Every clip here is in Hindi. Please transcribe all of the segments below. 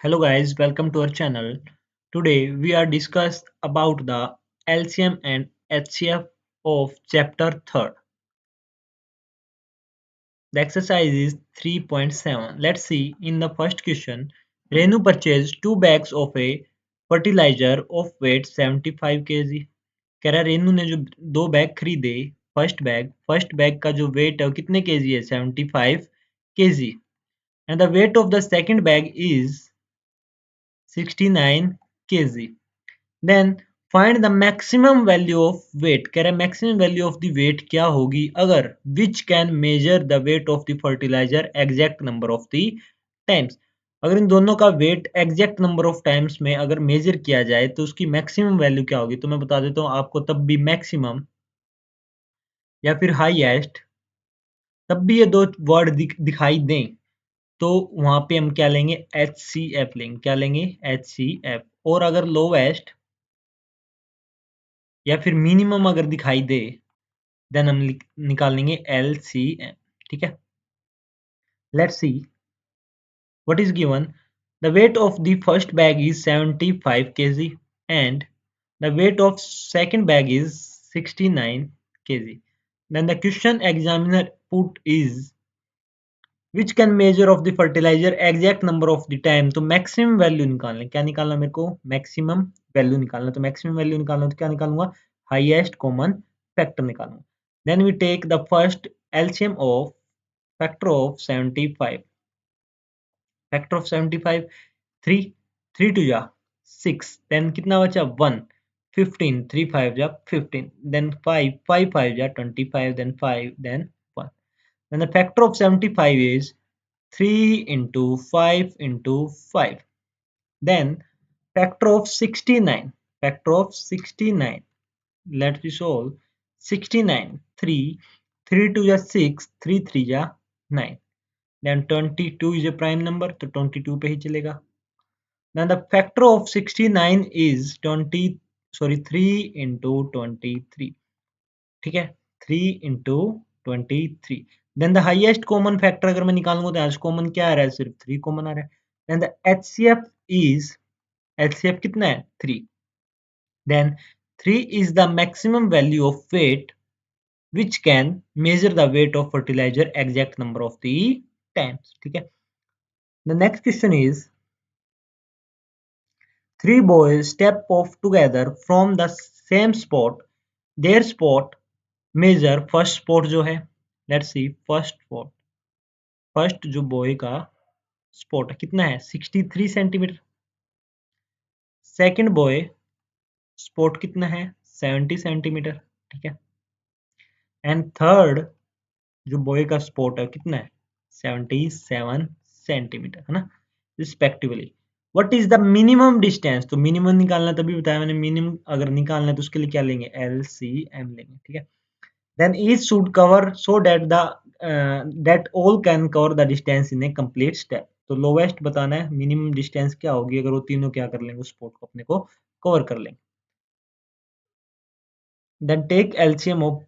Hello guys, welcome to our channel. Today we are discuss about the LCM and HCF of chapter 3rd. The exercise is 3.7. Let's see in the first question. Renu purchased 2 bags of a fertilizer of weight 75 kg. कह रहा है रेनू ने जो 2 बैग खरीदे फर्स्ट बैग का जो वेट है वो कितने केजी है 75 kg and the weight of the second bag is 69 kg. Then find the maximum value of weight कह रहा है maximum value of the weight क्या होगी अगर which can measure the weight of the fertiliser exact number of the times अगर इन दोनों का weight exact number of times में अगर मेजर किया जाए तो उसकी मैक्सिमम वैल्यू क्या होगी तो मैं बता देता हूँ आपको तब भी मैक्सिमम या फिर हाईएस्ट तब भी ये दो वर्ड दिखाई दें तो वहां पे हम क्या लेंगे एच सी एफ लेंगे क्या लेंगे एच सी एफ और अगर लोवेस्ट या फिर मिनिमम अगर दिखाई दे देन हम निकालेंगे LCM ठीक है let's see what is given the weight of the first bag is 75 kg and the weight of second bag is 69 kg then the question examiner put is which can measure of the fertilizer exact number of the time तो मैक्सिमम वैल्यू निकालना क्या निकालना मेरे को मैक्सिमम वैल्यू निकालना तो मैक्सिमम वैल्यू निकालना तो क्या निकालूंगा हाईएस्ट कॉमन फैक्टर निकालूंगा then we take the first LCM of factor of 75 factor of 75 3 3 two जा 6 देन कितना बचा 1 15 3 5 जा 15 देन 5 5 5 जा 25 then 5 then 1 then the factor of 75 is 3 into 5 into 5 then factor of 69 factor of 69 let's we solve 69 3 3 to the 6 3 3 ja 9 then 22 is a prime number तो 22 पे ही चलेगा then the factor of 69 is 20 sorry 3 into 23 ठीक है 3 into 23 then the highest common factor अगर मैं निकालूंगा तो हाईएस्ट कॉमन क्या आ रहा है सिर्फ 3 कॉमन आ रहा है then the HCF is HCF कितना है 3 then 3 is the maximum value of weight which can measure the weight of fertilizer exact number of the times ठीक है the next question is three boys step off together from the same spot their spot measure first spot जो है let's see first spot first जो बॉय का स्पॉट है कितना है 63 सेंटीमीटर सेकंड बॉय स्पॉट कितना है 70 सेंटीमीटर ठीक है एंड थर्ड जो बॉय का स्पॉट है कितना है 77 सेंटीमीटर है ना respectively what is the minimum distance तो मिनिमम निकालना तभी बताया मैंने मिनिमम अगर निकालना है तो उसके लिए क्या लेंगे LCM लेंगे ठीक है then each should cover so that the that all can cover the distance in a complete step तो लोवेस्ट बताना है मिनिमम डिस्टेंस क्या होगी अगर वो तीनों क्या कर लेंगे उस स्पॉट को अपने को कवर कर लेंगे then take LCM of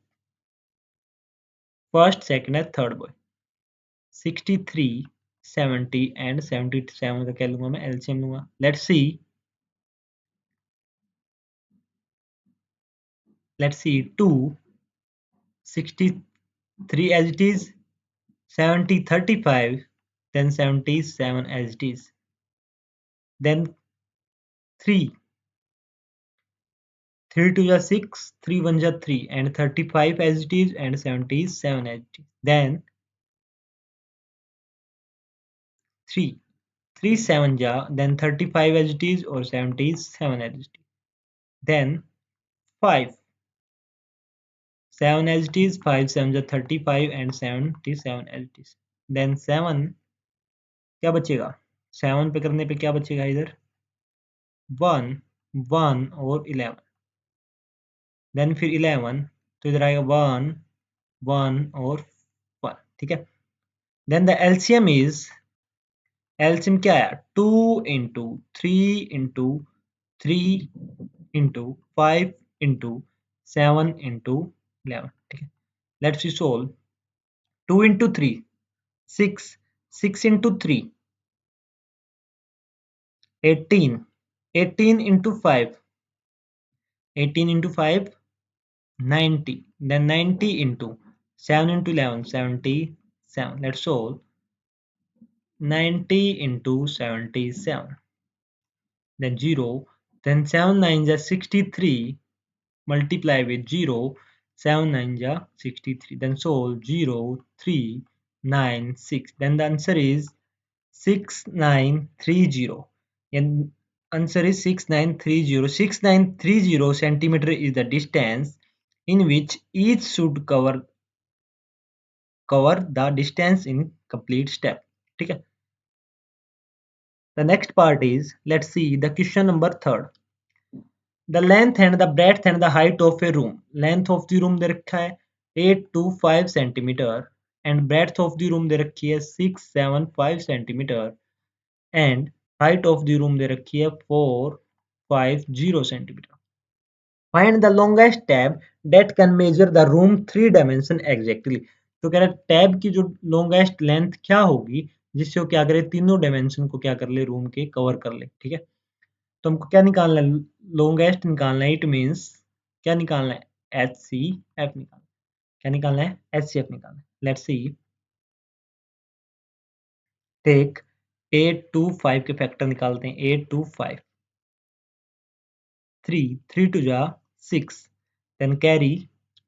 first second and third boy 63 70 and 77 का क्या लूंगा मैं LCM लूंगा let's see 2 63 as it is 70 35 then 77 as it is then 3 3 to the 6 3 1 ja 3 and 35 as it is and 77 as it is then 3 3 7 ja then 35 as it is or 77 as it is then 5 7 as it is 5 7 ja 35 and 77 as it is then 7 क्या बचेगा 7 पे करने पे क्या बचेगा इधर 1 1 और 11 देन फिर 11 तो इधर आएगा 1 1 और 1 ठीक है then the LCM is LCM क्या आया 2 into 3 into 3 into 5 into 7 into 11 ठीक है let's see solve 2 into 3 6 6 into 3 18. 18 into 5. 18 into 5, 90. Then 90 into 7 into 11, 77. Let's solve. 90 into 77. Then 0. Then 7 9 is 63. Multiply with 0. 7 9 is 63. Then solve 0, 3, 9, 6. Then the answer is 6930. And answer is 6930. 6930 centimeter is the distance in which each should cover the distance in complete step. ठीक है. The next part is, let's see the question number 3rd. The length and the breadth and the height of a room. Length of the room दे रखा है 8 to 5 centimeter and breadth of the room दे रखी है 675 centimeter and height of the room दे रखी है 450 centimeter. Find the longest tab that can measure the room 3 dimension exactly. तो कह रहा है टैब की जो लॉन्गेस्ट लेंथ क्या होगी जिससे वो क्या करे तीनों डायमेंशन को क्या कर ले रूम के कवर कर ले. ठीक है. तो हमको क्या निकालना है लॉन्गेस्ट निकालना है. इट मीन्स क्या निकालना है एच सी एफ निकालना है. क्या निकालना है एच सी एफ निकालना है. Let's C. टेक 8 to 5 के फैक्टर निकालते हैं. 8 to 5. 3 to जा 6. Then carry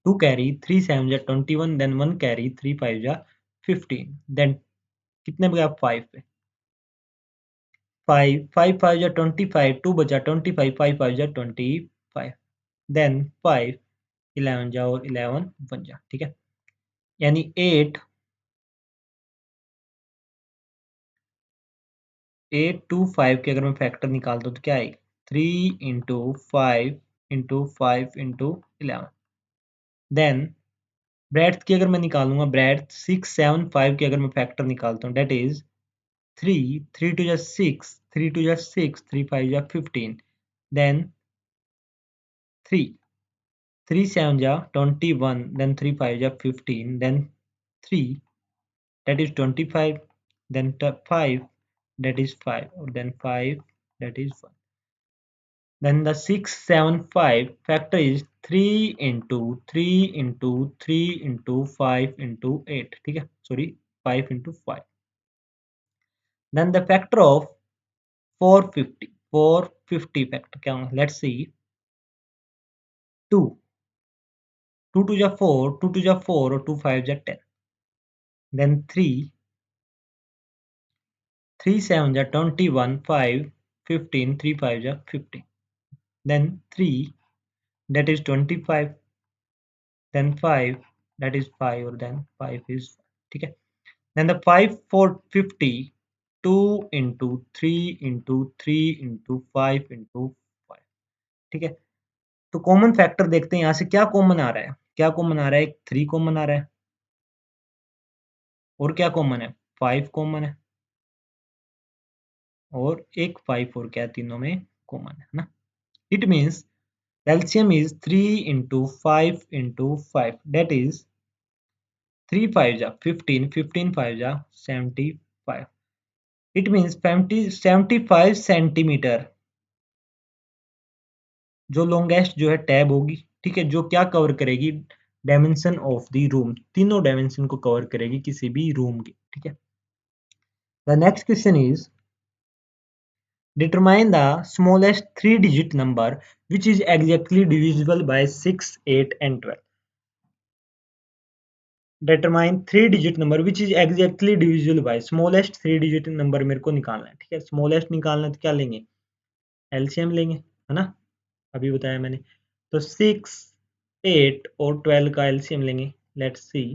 2 carry 3 7 जा 21. Then 1 carry 3 5 जा 15. Then कितने बचा 5 पे 5 5 5 जा 25. 2 बचा 25. 5 5 जा 25. Then 5 11 जा और 11 1 जा. ठीक है. यानी 8 to 5 के अगर मैं फैक्टर निकालता हूँ तो क्या आएगा 3 into 5 into 5 into 11. Then breadth की अगर मैं निकालूंगा ब्रेड्थ 6 7 5 की अगर मैं फैक्टर निकालता हूँ date is 3 3 to just 6 3 to just 6 3 5 just 15. Then 3 3 7 ja 21. Then 3 5 ja 15. Then 3 that is 25. Then 5 that is 5 or then 5 that is 1. Then the 6 7 5 factor is 3 into 3 into 3 into 5 into 8. ठीक है. Sorry 5 into 5. Then the factor of 450 factor क्या होगा let's see 2 2 to the 4 2 to the 4 or 2 5 the 10. Then 3 3 7 the 21 5 15 3 5 the 15. Then 3 that is 25. Then 5 that is 5 or then 5 is 5. ठीक है. Then the 5 450 2 into 3 into 3 into 5 into 5. ठीक है. तो कॉमन फैक्टर देखते हैं यहाँ से क्या कॉमन आ रहा है. क्या कॉमन आ रहा है एक 3 कॉमन आ रहा है और क्या कॉमन है 5 कॉमन है और एक 5 और क्या तीनों में कॉमन है ना. It means LCM is 3 into 5 into 5 that is 3 5 जा 15 15 5 जा 75. इट मीन्स 75 सेंटीमीटर जो लॉन्गेस्ट जो है टैब होगी. ठीक है. जो क्या कवर करेगी डायमेंशन ऑफ द रूम तीनों डायमेंशन को कवर करेगी किसी भी रूम की. ठीक है. The next question is determine the smallest 3-digit number which is exactly divisible by 6 8 and 12. Determine 3-digit number which is exactly divisible by smallest 3-digit number मेरे को निकालना है. ठीक है. स्मॉलेस्ट निकालना है तो क्या लेंगे एलसीएम लेंगे है ना. अभी बताया मैंने. तो 6 8 और 12 का एलसीएम लेंगे. Let's see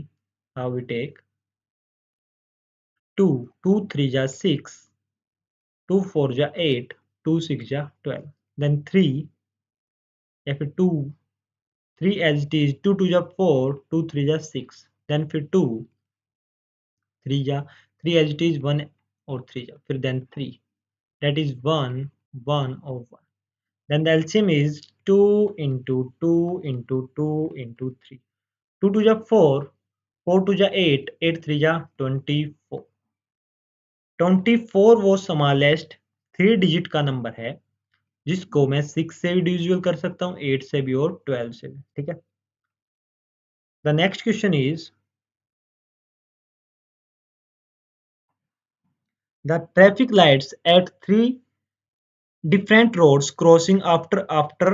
how we take 2 2 3 जा 6 2 4 जा 8 2 6 जा 12. देन 3 या फिर 2 3 as it is 2 2 जा 4 2 3 जा 6. देन फिर 2 3 जा 3 as it is 1 और 3 जा फिर देन 3 that is 1 1 और 1. Then the LCM is 2 into 2 into 2 into 3. 2 2 जा 4 4 2 जा 8 8 3 जा 24. 24 was smallest 3 डिजिट का नंबर है जिसको मैं 6 से भी डिविजिबल कर सकता हूँ, 8 से भी और 12 से भी, ठीक है। The next question is the traffic lights at 3 different roads crossing after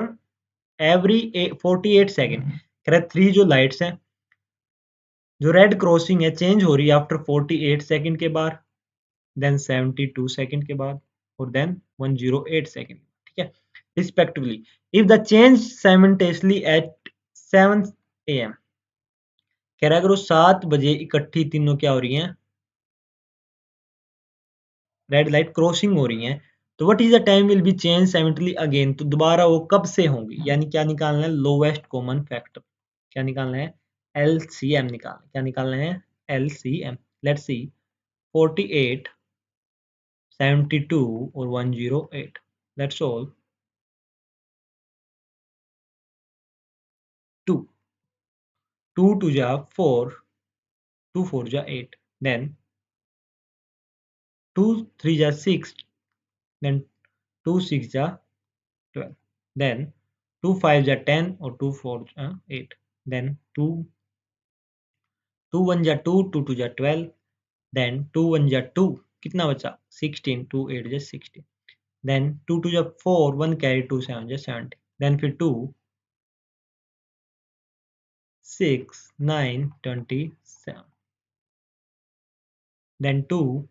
every 48 second. कह रहा है 3 जो लाइट्स हैं जो रेड क्रॉसिंग है चेंज हो रही है आफ्टर 48 सेकेंड के बाद, देन 72 सेकेंड के बाद और देन 108 सेकेंड, ठीक है, respectively. If the change simultaneously eight 7 AM, कह रहा है अगर वो 7 बजे इकट्ठी तीनों क्या हो रही हैं, रेड लाइट क्रॉसिंग हो रही हैं, तो what is the time will be change simultaneously again, तो दोबारा वो कब से होंगी, यानी क्या निकालना है, लोवेस्ट कॉमन फैक्टर। क्या निकालना है, एलसीएम निकालना है। क्या निकालना है, एलसीएम। लेट्स सी 48, 72 और 108। Let's solve. 2 2 2 जा 4, 2 4 जा 8, देन 2 3 जा 6, देन 2 6 जा 12, देन 2 5 जा 10 और 2 4 जा 8, देन 2 2 1 जा 2, 2 2 जा 12, देन 2 1 जा 2, कितना बचा 16, 2 8 जा 16, देन 2 2 जा 4, 1 कैरी 2 7 जा 70, देन फिर 2 6 9 27, then 2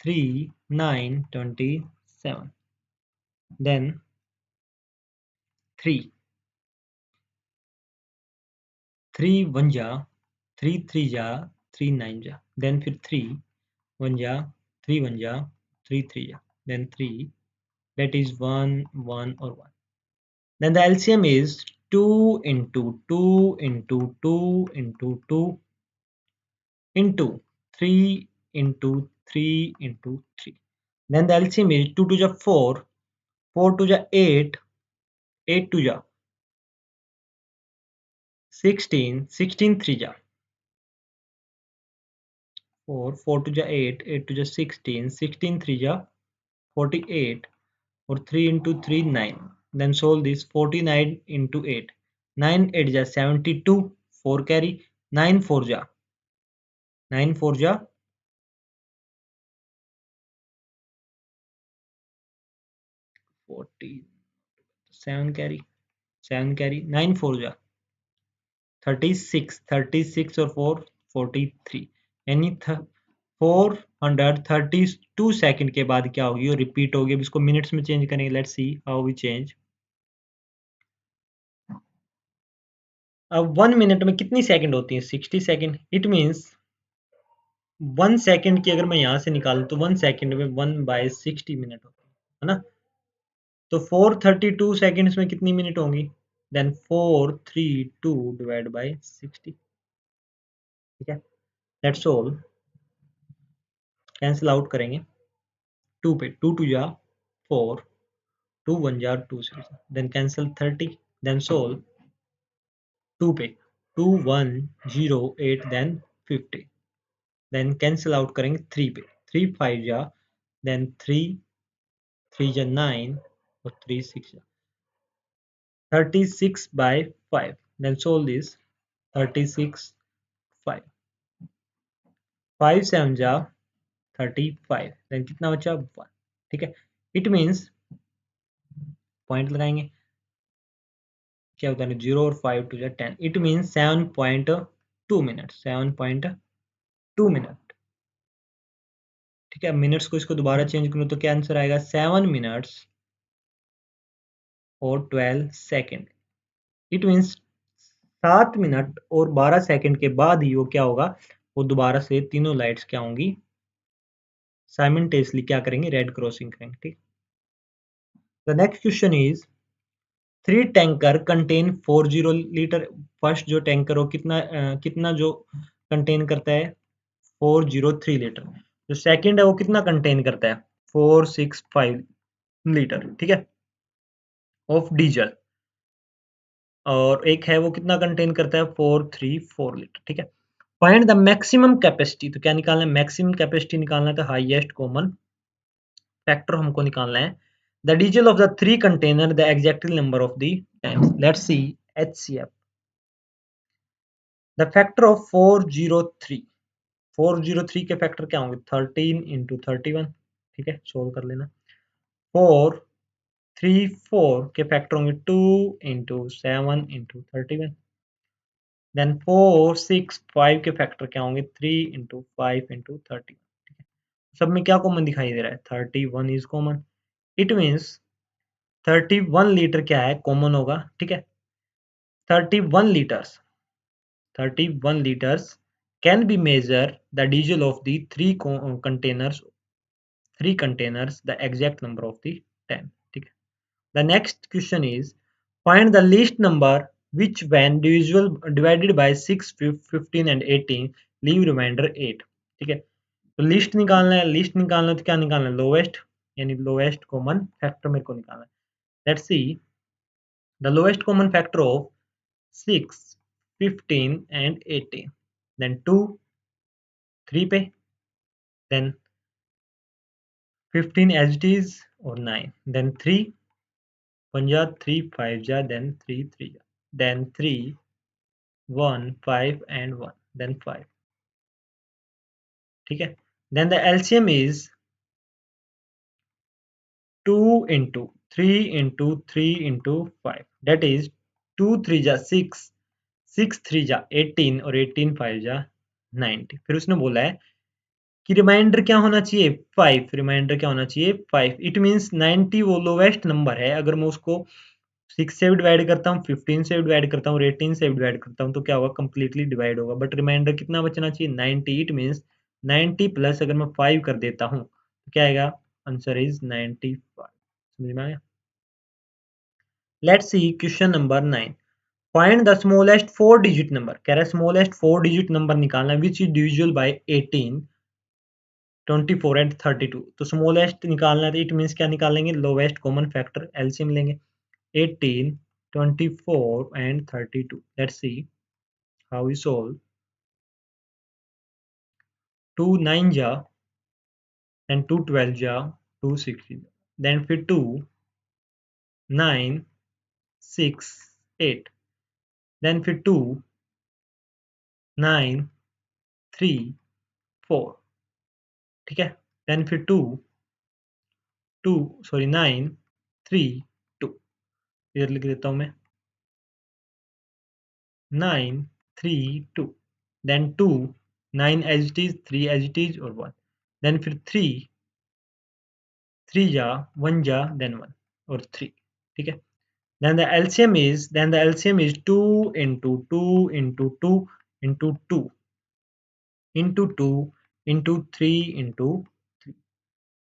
3 9 27, then 3 3 1 जा 3 3 जा 3 9 जा, then फिर 3 1 जा 3 1 जा 3 3 जा, then 3, that is 1 1 or 1, then the LCM is 2 into 2 into 2 into 2 into 3 into 3 into 3, then the LCM is 2 to the 4, 4 to the 8, 8 to the 16, 16 3 जा 4, 4 to the 8, 8 to the 16, 16 3 जा 48 और 3 into 3 9, then solve this 49 into 8, 9 8 जा 72, 4 carry, 9 4 जा 9 4 जा 40, 7 carry 7 carry, 9 4 जा 36, 36 और 4 43, यानी 432 सेकंड के बाद क्या होगी, वो रिपीट होगी। अब इसको मिनट्स में चेंज करेंगे, let's see how we change. अब 1 मिनट में कितनी सेकंड होती है, 60 सेकंड। इट मींस 1 सेकंड की अगर मैं यहाँ से निकालूं तो 1 सेकंड में 1/60 मिनट होती है ना। तो 432 सेकंड्स में कितनी मिनट होंगी, देन 432 डिवाइड बाय 60, ठीक है। लेट्स सोल्व, कैंसिल आउट करेंगे 2 पे, 2 2 जा 4, 2 1 जा 2 6, देन कैंसिल 30, देन सोल्व 2 पे, 2 1 0 8 देन 50, देन कैंसिल आउट करेंगे 3 पे, 3 5 जा, देन 3 3 जा 9 और 3 6 जा 36/5, देन सोल्व दिस 36 5, 5 7 जा 35, देन कितना बचा 1, ठीक है। इट मींस पॉइंट लगाएंगे, क्या होता है 0 और 5 टू जा 10, इट मींस 7.2 मिनट, 7.2 मिनट, ठीक है। मिनट्स को इसको दोबारा चेंज करूँ तो क्या आंसर आएगा, 7 मिनट्स और 12 सेकेंड। इट मींस 7 मिनट और 12 सेकेंड के बाद ही वो क्या होगा, वो दोबारा से तीनों लाइट्स क्या होंगी, साइमल्टेनियसली क्या करेंगे, रेड क्रॉसिंग करेंगे, ठीक। The next question is 3 tanker contain 40 litre. First जो टैंकर हो कितना जो कंटेन करता है, 403 लीटर। जो सेकंड है वो कितना कंटेन करता है, 465 लीटर, ठीक है, ऑफ डीजल। और एक है वो कितना कंटेन करता है, 434 लीटर, ठीक है। फाइंड द मैक्सिमम कैपेसिटी, तो क्या निकालना है, मैक्सिमम कैपेसिटी निकालना था, हाईएस्ट कॉमन फैक्टर हमको निकालना है the digit of the 3 container the exactly number of the times let's see HCF the factor of 403 403 के फैक्टर क्या होंगे 13 इंटू 31 ठीक है सोल्व कर लेना 434 के फैक्टर होंगे 2 इंटू 7 इंटू 31 देन 465 के फैक्टर क्या होंगे 3 इंटू 5 इंटू 30 ठीक है सब में क्या कॉमन दिखाई दे रहा है 31 is common it means 31 litre क्या है कॉमन होगा ठीक है 31 liters 31 liters can be measure the diesel of the three containers the exact number of the tank ठीक है the next question is find the least number which when divisible divided by 6 15 and 18 leave remainder 8 ठीक है तो लिस्ट निकालना है लिस्ट निकालना है तो क्या निकालना है लोवेस्ट यानी लोवेस्ट कॉमन फैक्टर मेरे को निकालना है let's see the lowest common factor of 6 15 and 18 then 2 3 पे then 15 as it is or 9 then 3 1 जा 3 5 जा then 3 3 जा then 3 1 5 and 1 then 5 ठीक है then the LCM is 2 into 3 into 3 into 5 that is 2 3 जा 6 6 3 जा 18 और 18 5 जा 90 फिर उसने बोला है कि रिमाइंडर क्या होना चाहिए 5 रिमाइंडर क्या होना चाहिए 5 इट मींस 90 वो लोवेस्ट नंबर है अगर मैं उसको 6 से भी डिवाइड करता हूँ 15 से भी डिवाइड करता हूँ 18 से भी डिवाइड करता हूँ तो क्या होगा कंप्लीटली डिवाइड होगा बट रिमाइंडर कितना बचना चाहिए 90 इट मींस 90 प्लस अगर मैं 5 कर देता हूँ तो क्या आएगा आंसर इज 95 समझ में आया let's see question number 9 find the smallest 4 digit number कह रहा है स्मॉलेस्ट 4 डिजिट नंबर निकालना which is divisible by 18 24 and 32 तो स्मॉलेस्ट निकालना है तो इट मींस क्या निकालेंगे लोवेस्ट कॉमन फैक्टर एलसीएम लेंगे 18 24 and 32 let's see how we solve 2 9 जा देन 2 12 जा 2 16 देन फिर 2 9 6 8 देन फिर 2 9 3 4 ठीक है देन फिर 2 2 सॉरी 9 3 2 इधर लिख देता हूं मैं 9 3 2 then 2 9 as it is 3 as it is और 1 then फिर 3 3 जा 1 जा then 1 और 3 ठीक है then the LCM is 2 into 2 into 2 into 2 into 2 into 3 into 3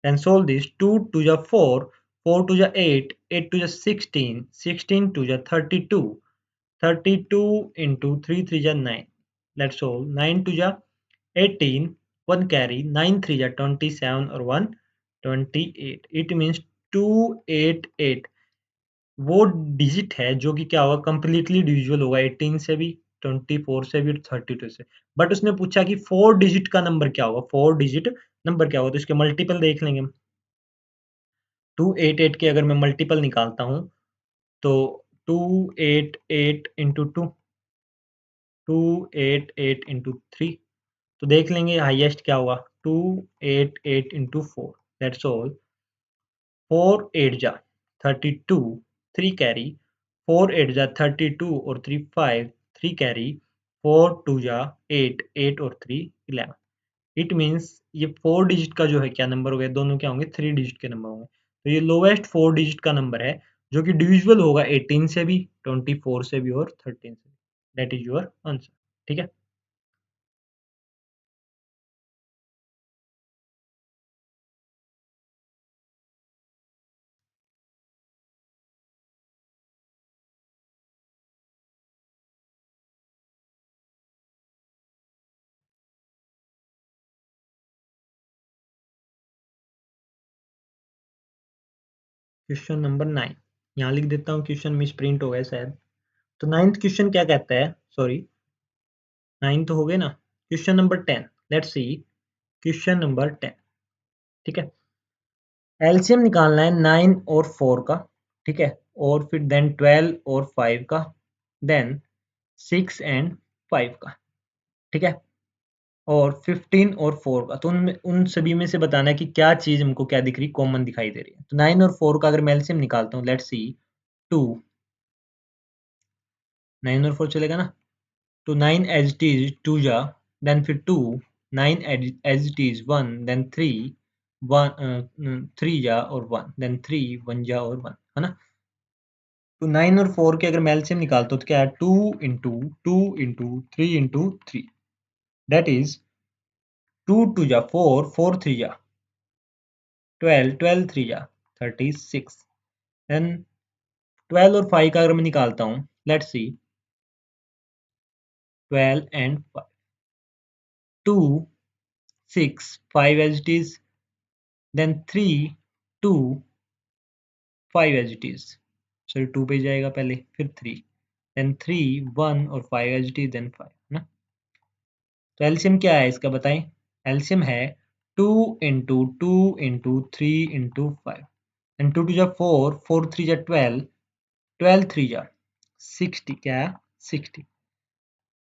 then solve this 2 to the 4 4 to the 8 8 to the 16 16 to the 32 32 into 3 3 ja 9 let's solve 9 to ja 18 1 carry 9 3 ja 27 or 1 28 it means 288 वो डिजिट है जो कि क्या होगा कंप्लीटली डिविजिबल होगा 18 से भी 24 से भी और 32 से बट उसने पूछा कि 4 डिजिट का नंबर क्या होगा 4 डिजिट नंबर क्या होगा तो इसके मल्टीपल देख लेंगे हम 288 के अगर मैं मल्टीपल निकालता हूँ तो 288 इंटू 2 288 इंटू 3 तो देख लेंगे हाईएस्ट क्या होगा 288 इंटू 4 दैट्स ऑल 4 8 जा 32 3 कैरी 4 8 जा 32 और 3 5 3 कैरी 4 2 जा 8 8 और 3 11 इट मींस ये 4 डिजिट का जो है क्या नंबर हो गया दोनों क्या होंगे 3 डिजिट के नंबर होंगे तो ये लोवेस्ट 4 डिजिट का नंबर है जो कि डिविजिबल होगा 18 से भी 24 से भी और 13 से भी दैट इज योर आंसर ठीक है क्वेश्चन नंबर 9 यहाँ लिख देता हूँ क्वेश्चन मिस प्रिंट हो गया शायद तो नाइन्थ क्वेश्चन क्या कहता है सॉरी 9 तो हो गए ना question number 10 let's see question number 10 ठीक है एलसीएम निकालना है 9 और 4 का, ठीक है, और फिर देन 12 और 5 का, देन 6 एंड 5 का, ठीक है, और 15 और 4 का। तो उन सभी में से बताना है कि क्या चीज़ हमको क्या दिख रही, कॉमन दिखाई दे रही है। तो 9 और 4 का अगर मैं एलसीएम निकालता हूँ, लेट्स सी, 2, 9 और 4 चलेगा ना, तो 9 एज इट इज 2 जा, देन फिर 2, 9 एज इट इज 1, देन 3, 3 जा और 1, देन 3, 1 जा और 1, है ना। तो 9 और 4 के अगर मैं एलसीएम निकालता हूँ तो क्या है, 2 इंटू 3 दैट इज 2 जा 4, 4 3 जा 12, 12 3 जा 36, देन 12 और 5 का अगर मैं निकालता हूँ, let's C, 12 and 5, 2, 6, 5 as it is, then 3, 2, 5 as it is, sorry 2 पे जाएगा पहले, फिर 3, then 3, 1 और 5 as it is, then 5, है ना। तो एलसीएम क्या है इसका बताएं। एलसीएम है 2 इंटू 3 इंटू 5, एंड 2 टू जा 4, 4 3 जा 12, 12 3 जा 60, क्या है 60।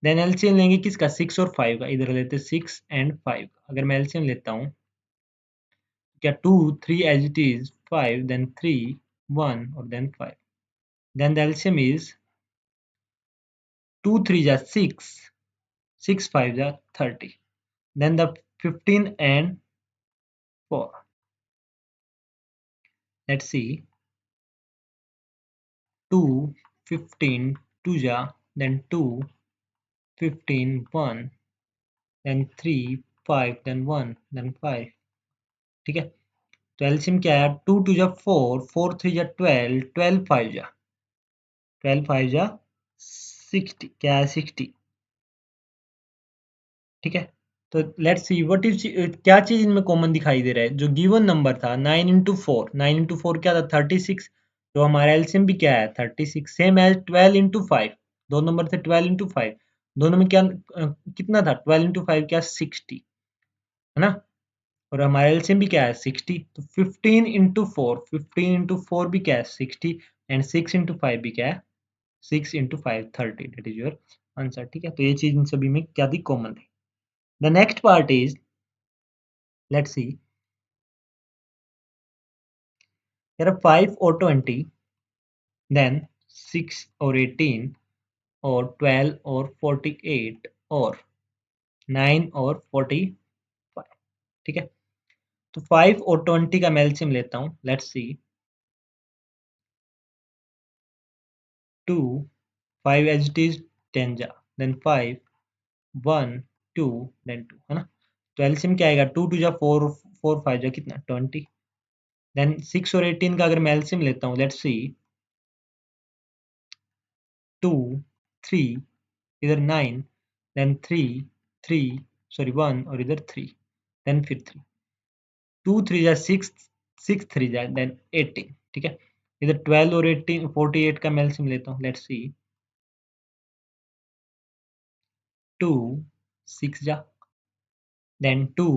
देन एलसीएम लेंगे किसका, 6 और 5 का, इधर लेते 6 एंड 5 का। अगर मैं एलसीएम लेता हूँ, क्या 2 3 as it is, 5 then 3, 1 और then 5, then the LCM is 2 3 जा 6, 6 5 जा 30, then the 15 and 4, let's see, 2 15 2 जा, then 2 15 1, then 3 5, then 1, then 5, ठीक है। तो एलसीएम क्या है, 2 2 जा 4, 4 3 जा 12, 12 5 जा 12 5 जा 60, क्या है 60, ठीक है। तो लेट्स सी व्हाट इज, क्या चीज इनमें कॉमन दिखाई दे रहा है। जो गिवन नंबर था 9 इंटू 4, 9 इंटू 4 क्या था 36, तो हमारा एलसीएम भी क्या है 36, सेम एज 12 इंटू 5, दो नंबर थे 12 इंटू 5, दोनों में क्या कितना था 12 इंटू 5 क्या 60, है ना। और हमारा एलसीएम भी क्या है 60, तो 15 इंटू 4, 15 इंटू 4 भी क्या है 60, एंड 6 इंटू 5 भी क्या है 6 into 5 30, that is your answer, ठीक है। तो ये चीज इन सभी में क्या थी, कॉमन थी। The next part is, let's see, there are 5 or 20, then 6 or 18, or 12 or 48, or 9 or 45, ठीक है। तो 5 और 20 का मैं एलसीएम लेता हूँ, let's see, 2 5 as it is 10 जा, देन 5 1 2, देन 2, है ना। तो एलसीएम क्या आएगा, 2 2 जा 4, 4 5 जा कितना 20, देन 6 और 18 का अगर मैं एलसीएम लेता हूँ, लेट्स सी, 2 3, इधर 9, देन 3 3, सॉरी 1 और इधर 3, देन फिर 3, 2 3 जा 6, 6 3 जा देन 18, ठीक है। इधर 12 और 18 48 का मैं एलसीएम लेता हूँ, लेट्स सी, 2 6 जा, देन 2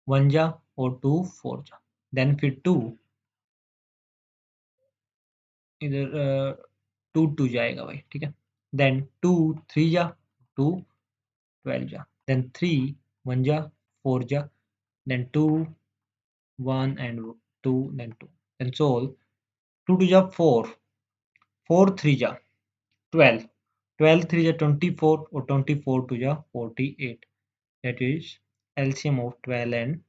1 जा और 2 4 जा, देन फिर 2, इधर 2 2 जाएगा भाई, ठीक है। देन 2 3 जा, 2 12 जा, देन 3 1 जा 4 जा, then 2 1 and 2, then 2, then solve, 2 2 जा 4, 4 3 जा 12, 12 3 जा 24 और 24 2 जा 48, that is LCM of 12 and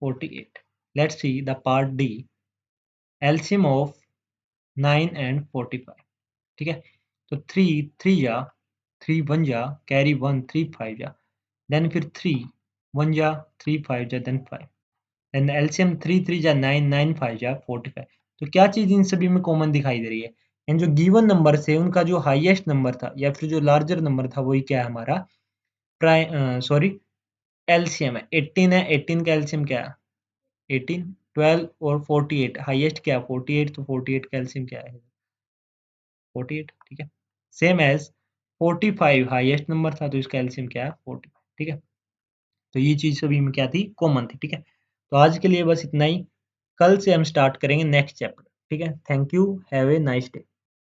48. Let's see the part D, LCM of 9 and 45, ठीक है। तो 3 3 जा 3 1 जा, कैरी 1 3 5 जा, then फिर 3 1 जा 3 5 जा, then 5, then LCM 3 3 जा 9, 9 5 जा 45। तो क्या चीज़ इन सभी में कॉमन दिखाई दे रही है, एंड जो गिवन नंबर से उनका जो हाईएस्ट नंबर था या फिर जो लार्जर नंबर था वही क्या है हमारा सॉरी एलसीएम है। 18 है, 18 का एलसीएम क्या है 18, 12 और 48, हाईएस्ट क्या है 48, तो 48 का एलसीएम क्या है 48, ठीक है। सेम एज 45 हाईएस्ट नंबर था, तो इसका एलसीएम क्या है 45, ठीक है। तो ये चीज़ सभी में क्या थी, कॉमन थी, ठीक है। तो आज के लिए बस इतना ही। कल से हम स्टार्ट करेंगे नेक्स्ट चैप्टर। ठीक है, thank you, have a nice day.